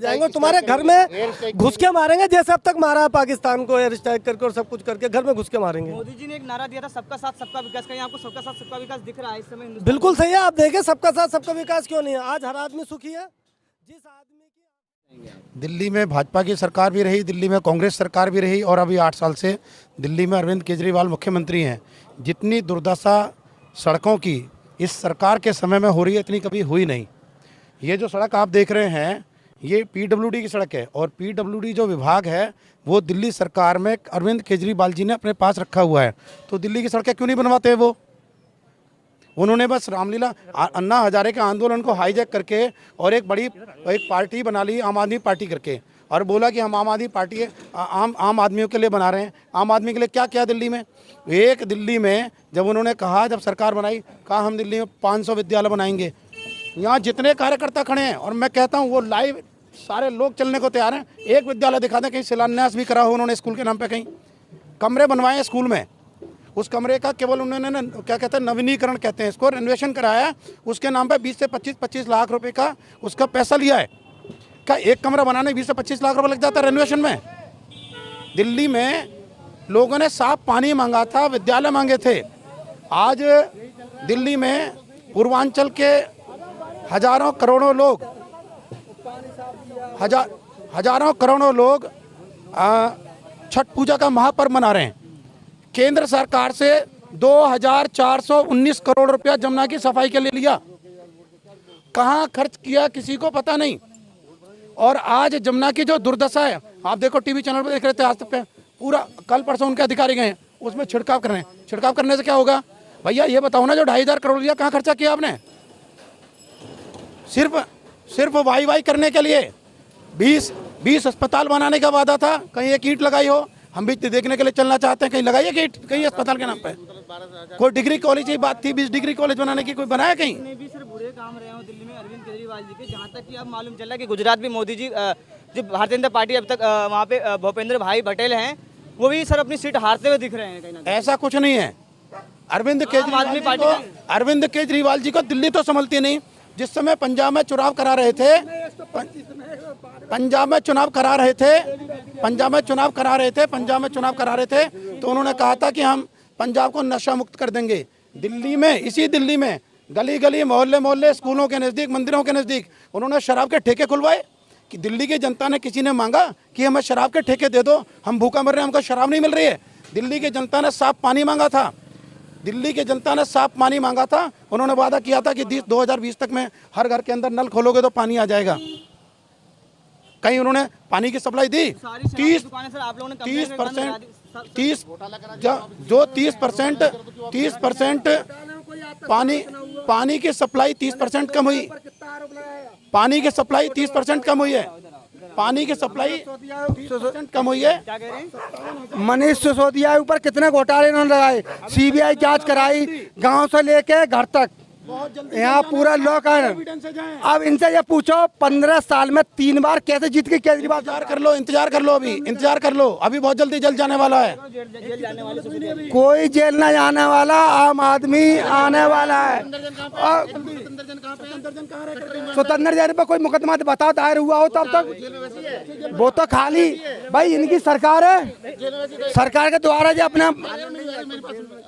जाएंगे, तुम्हारे घर में घुस के मारेंगे जैसे अब तक मारा है पाकिस्तान को, एयर स्ट्राइक करके और सब कुछ करके घर में घुस के मारेंगे। मोदी जी ने एक नारा दिया था सबका साथ सबका विकास, कहीं आपको सबका साथ सबका विकास दिख रहा है इस समय हिंदुस्तान बिल्कुल सही है, आप देखें सबका साथ सबका विकास क्यों नहीं है। आज हर आदमी सुखी है। जिस आदमी की दिल्ली में भाजपा की सरकार भी रही, दिल्ली में कांग्रेस सरकार भी रही और अभी 8 साल से दिल्ली में अरविंद केजरीवाल मुख्यमंत्री हैं। जितनी दुर्दशा सड़कों की इस सरकार के समय में हो रही है इतनी कभी हुई नहीं। ये जो सड़क आप देख रहे हैं ये पीडब्ल्यूडी की सड़क है और पीडब्ल्यूडी जो विभाग है वो दिल्ली सरकार में अरविंद केजरीवाल जी ने अपने पास रखा हुआ है। तो दिल्ली की सड़कें क्यों नहीं बनवाते वो? उन्होंने बस रामलीला अन्ना हजारे के आंदोलन को हाईजैक करके और एक पार्टी बना ली आम आदमी पार्टी करके और बोला कि हम आम आदमी पार्टी आम आदमियों के लिए बना रहे हैं। आम आदमी के लिए क्या किया दिल्ली में? दिल्ली में जब उन्होंने कहा, जब सरकार बनाई, कहा हम दिल्ली में 500 विद्यालय बनाएंगे। यहाँ जितने कार्यकर्ता खड़े हैं और मैं कहता हूँ वो लाइव सारे लोग चलने को तैयार हैं। एक विद्यालय दिखा दें कहीं शिलान्यास भी करा हो उन्होंने स्कूल के नाम पे, कहीं कमरे बनवाए स्कूल में, उस कमरे का केवल उन्होंने क्या कहते हैं नवीनीकरण कहते हैं इसको, रेनोवेशन कराया, उसके नाम पे 20 से 25 लाख रुपए का उसका पैसा लिया है। क्या एक कमरा बनाने 20 से 25 लाख रुपए लग जाता है रेनोवेशन में? दिल्ली में लोगों ने साफ पानी मांगा था, विद्यालय मांगे थे। आज दिल्ली में पूर्वांचल के हजारों करोड़ों लोग छठ पूजा का महापर्व मना रहे हैं। केंद्र सरकार से 2419 करोड़ रुपया जमुना की सफाई के लिए लिया, कहाँ खर्च किया किसी को पता नहीं। और आज जमुना की जो दुर्दशा है, आप देखो टीवी चैनल पर देख रहे थे आज तक पे, पूरा कल परसों उनके अधिकारी गए हैं उसमें छिड़काव कर रहे हैं। छिड़काव करने से क्या होगा भैया? ये बताओ ना, जो 2500 करोड़ लिया कहाँ खर्चा किया आपने? सिर्फ वाई करने के लिए 20 अस्पताल बनाने का वादा था, कहीं एक ईंट लगाई हो? हम भी देखने के लिए चलना चाहते हैं, कहीं लगाइए ईंट कहीं अस्पताल के नाम पे। कोई डिग्री कॉलेज की बात थी, 20 डिग्री कॉलेज बनाने की, कोई बनाया कहीं? भी सर बुरे काम रहे हो दिल्ली में अरविंद केजरीवाल जी के, जहाँ तक कि अब मालूम चला कि गुजरात भी मोदी जी जो भारतीय जनता पार्टी अब तक वहाँ पे भूपेंद्र भाई पटेल हैं, वो भी सर अपनी सीट हारते हुए दिख रहे हैं कहीं ना कहीं। ऐसा कुछ नहीं है। अरविंद केजरीवाल जी को दिल्ली तो संभलती नहीं। जिस समय पंजाब में चुनाव करा रहे थे तो उन्होंने कहा था कि हम पंजाब को नशा मुक्त कर देंगे। दिल्ली में, इसी दिल्ली में गली गली मोहल्ले मोहल्ले स्कूलों के नज़दीक मंदिरों के नज़दीक उन्होंने शराब के ठेके खुलवाए। कि दिल्ली की जनता ने किसी ने मांगा कि हमें शराब के ठेके दे दो, हम भूखा मर रहे हैं, हमको शराब नहीं मिल रही है? दिल्ली की जनता ने साफ पानी मांगा था, उन्होंने वादा किया था कि 2020 तक में हर घर के अंदर नल खोलोगे तो पानी आ जाएगा। कहीं उन्होंने पानी की सप्लाई दी? 30% पानी की सप्लाई 30% कम हुई। पानी की सप्लाई 30% कम हुई है। मनीष सिसोदिया ऊपर कितने घोटाले इन्होंने लगाए, सीबीआई जांच कराई, गांव से लेके घर तक, यहाँ पूरा लॉक है। अब इनसे ये पूछो 15 साल में 3 बार कैसे जीत के केजरीवाल? इंतजार कर लो, अभी बहुत जल्दी जल जाने वाला है। कोई जेल न जाने वाला, आम आदमी आने वाला है। स्वतंत्र जैन पर कोई मुकदमा बताओ दायर हुआ हो तब तक? वो तो खाली भाई इनकी सरकार है, सरकार के द्वारा जो अपना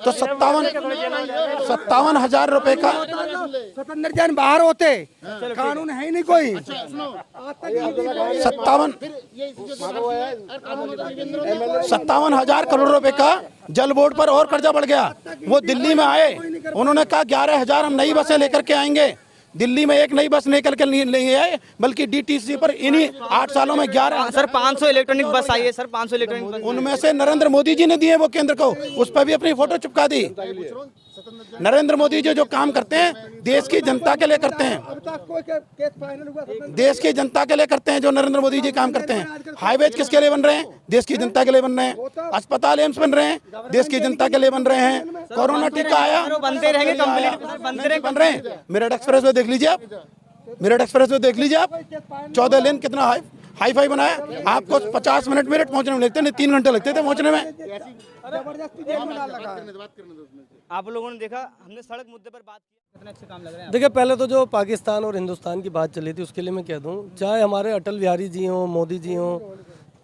तो 57 हजार रुपए का स्वतंत्र जैन बाहर होते, कानून है ही नहीं कोई। 57 हजार करोड़ रुपए का जल बोर्ड पर और कर्जा बढ़ गया। वो दिल्ली में आए, उन्होंने कहा 11,000 हम नई बसें लेकर के आएंगे। दिल्ली में एक नई बस लेकर के नहीं आए, बल्कि डीटीसी पर इन्हीं 8 सालों में 11 सर 500 इलेक्ट्रॉनिक बस आई है सर, 500 इलेक्ट्रॉनिक बस। उनमें से नरेंद्र मोदी जी ने दिए वो केंद्र को, उस पर भी अपनी फोटो चिपका दी। नरेंद्र मोदी जी जो काम करते हैं देश की जनता के लिए करते हैं, देश की जनता के लिए करते हैं। जो नरेंद्र मोदी जी काम करते हैं, हाईवेज किसके लिए बन रहे हैं? देश की जनता के लिए बन रहे हैं। अस्पताल एम्स बन रहे हैं, देश की जनता के लिए बन रहे हैं। कोरोना टीका आया, बनते रहेंगे, बन रहे हैं। मेरठ एक्सप्रेस वे देख लीजिए आप, 14 लेन कितना हाई फाई बनाया। आपको 50 मिनट मेरठ पहुंचने में लगते, नहीं 3 घंटे लगते थे पहुंचने में। आप लोगों ने देखा, हमने सड़क मुद्दे पर बात की। कितने अच्छे काम लग रहे हैं देखिए, पहले तो जो पाकिस्तान और हिंदुस्तान की बात चली थी उसके लिए मैं कह दूं, चाहे हमारे अटल बिहारी जी हों, मोदी जी हों,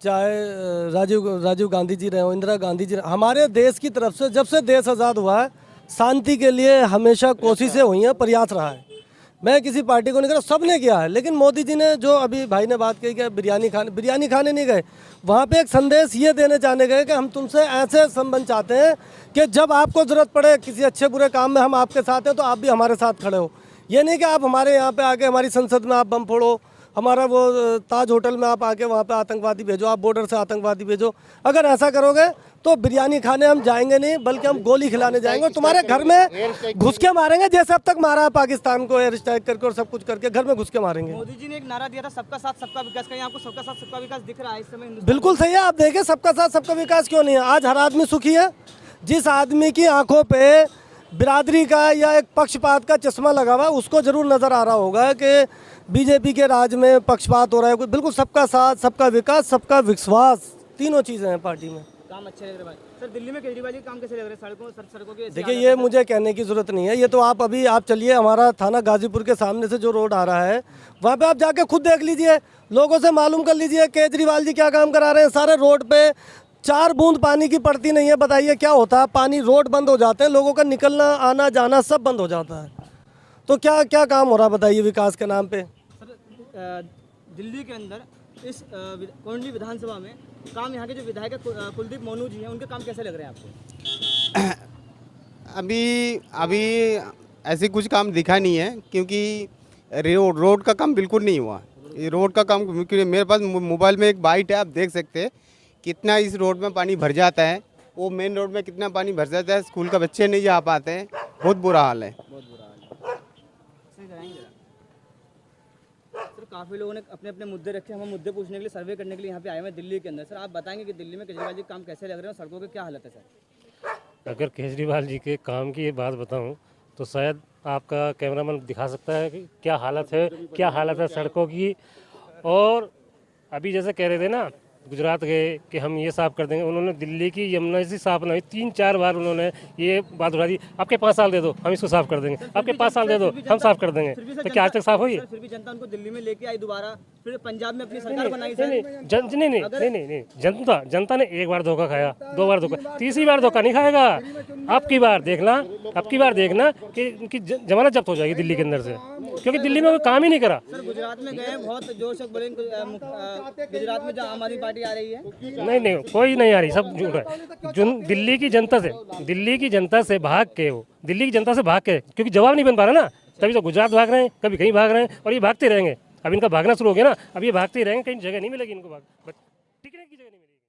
चाहे राजीव गांधी जी रहे हों, इंदिरा गांधी जी हमारे देश की तरफ से जब से देश आज़ाद हुआ है शांति के लिए हमेशा कोशिशें हुई हैं, प्रयास रहा है। मैं किसी पार्टी को नहीं कर रहा, सब ने किया है। लेकिन मोदी जी ने जो अभी भाई ने बात कही कि बिरयानी खाने नहीं गए, वहाँ पे एक संदेश ये देने जाने गए कि हम तुमसे ऐसे संबंध चाहते हैं कि जब आपको ज़रूरत पड़े किसी अच्छे बुरे काम में हम आपके साथ हैं तो आप भी हमारे साथ खड़े हो। ये नहीं कि आप हमारे यहाँ पे आके हमारी संसद में आप बम फोड़ो, हमारा वो ताज होटल में आप आके वहाँ पे आतंकवादी भेजो, आप बॉर्डर से आतंकवादी भेजो। अगर ऐसा करोगे तो बिरयानी खाने हम जाएंगे नहीं, बल्कि हम गोली खिलाने जाएंगे और तुम्हारे घर में घुस के मारेंगे, जैसे अब तक मारा है पाकिस्तान को एयर स्ट्राइक करके और सब कुछ करके घर में घुस के मारेंगे। मोदी जी ने एक नारा दिया था सबका साथ सबका विकास, कहीं आपको सबका साथ सबका विकास दिख रहा है इस समय हिंदुस्तान बिल्कुल सही है। आप देखें सबका साथ सबका विकास क्यों नहीं है। आज हर आदमी सुखी है। जिस आदमी की आंखों पे बिरादरी का या एक पक्षपात का चश्मा लगा हुआ है उसको जरूर नजर आ रहा होगा कि बीजेपी के राज में पक्षपात हो रहा है। बिल्कुल सबका साथ सबका विकास सबका विश्वास, तीनों चीज़ें हैं पार्टी में। काम अच्छे लग रहे भाई। सर दिल्ली में केजरीवाल जी काम कैसे लग रहे हैं? सड़कों की ऐसी देखिए, हालत ये है। मुझे कहने की ज़रूरत नहीं है। ये तो आप चलिए हमारा थाना गाजीपुर के सामने से जो रोड आ रहा है वहाँ पे आप जाके खुद देख लीजिए, लोगों से मालूम कर लीजिए केजरीवाल जी क्या काम करा रहे हैं। सारे रोड पे 4 बूंद पानी की पड़ती नहीं है। बताइए क्या होता है? पानी, रोड बंद हो जाते हैं, लोगों का निकलना आना जाना सब बंद हो जाता है। तो क्या क्या काम हो रहा है बताइए विकास के नाम पे? सर दिल्ली के अंदर इस कोंडली विधानसभा में काम यहाँ के जो विधायक कुलदीप मोनू जी हैं उनके काम कैसे लग रहे हैं आपको? अभी ऐसे कुछ काम दिखा नहीं है, क्योंकि रोड का काम बिल्कुल नहीं हुआ। ये रोड का काम, क्योंकि मेरे पास मोबाइल में एक बाइट है, आप देख सकते हैं कितना इस रोड में पानी भर जाता है। वो मेन रोड में कितना पानी भर जाता है, स्कूल का बच्चे नहीं जा पाते हैं, बहुत बुरा हाल है। बहुत बुरा हाल है। सही कराएंगे जरा। सर काफ़ी लोगों ने अपने अपने मुद्दे रखे, हम मुद्दे पूछने के लिए, सर्वे करने के लिए यहाँ पे आए हुए हैं दिल्ली के अंदर। सर आप बताएंगे कि दिल्ली में केजरीवाल जी काम कैसे लग रहे हैं और सड़कों की क्या हालत है सर? अगर केजरीवाल जी के काम की बात बताऊं तो शायद आपका कैमरामैन दिखा सकता है कि क्या हालत है सड़कों की। और अभी जैसे कह रहे थे ना गुजरात गए कि हम ये साफ़ कर देंगे, उन्होंने दिल्ली की यमुना जी साफ़ नहीं 3-4 बार उन्होंने ये बात उठा दी। आपके 5 साल दे दो हम इसको साफ़ कर देंगे, आपके 5 साल दे दो हम साफ़ कर देंगे। तो क्या आज तक साफ़ हुई? फिर भी जनता उनको दिल्ली में लेके आई दोबारा, फिर पंजाब में अपनी सरकार बनाई सर। नहीं, जनता ने एक बार धोखा खाया, 2 बार धोखा, तीसरी बार धोखा नहीं खाएगा। अब की बार देखना कि इनकी जमानत जब्त हो जाएगी दिल्ली के अंदर से, क्योंकि दिल्ली में कोई काम ही नहीं करा। सर गुजरात में गए बहुत जोर से बोले, गुजरात में जो आम आदमी पार्टी आ रही है। नहीं कोई नहीं आ रही, सब झूठ है। दिल्ली की जनता से भाग के क्योंकि जवाब नहीं बन पा रहा ना, तभी तो गुजरात भाग रहे हैं, कभी कहीं भाग रहे हैं और ये भागते रहेंगे। अब इनका भागना शुरू हो गया ना, अब ये भागते ही रहेंगे, कहीं जगह नहीं मिलेगी इनको टिकने की जगह नहीं मिलेगी।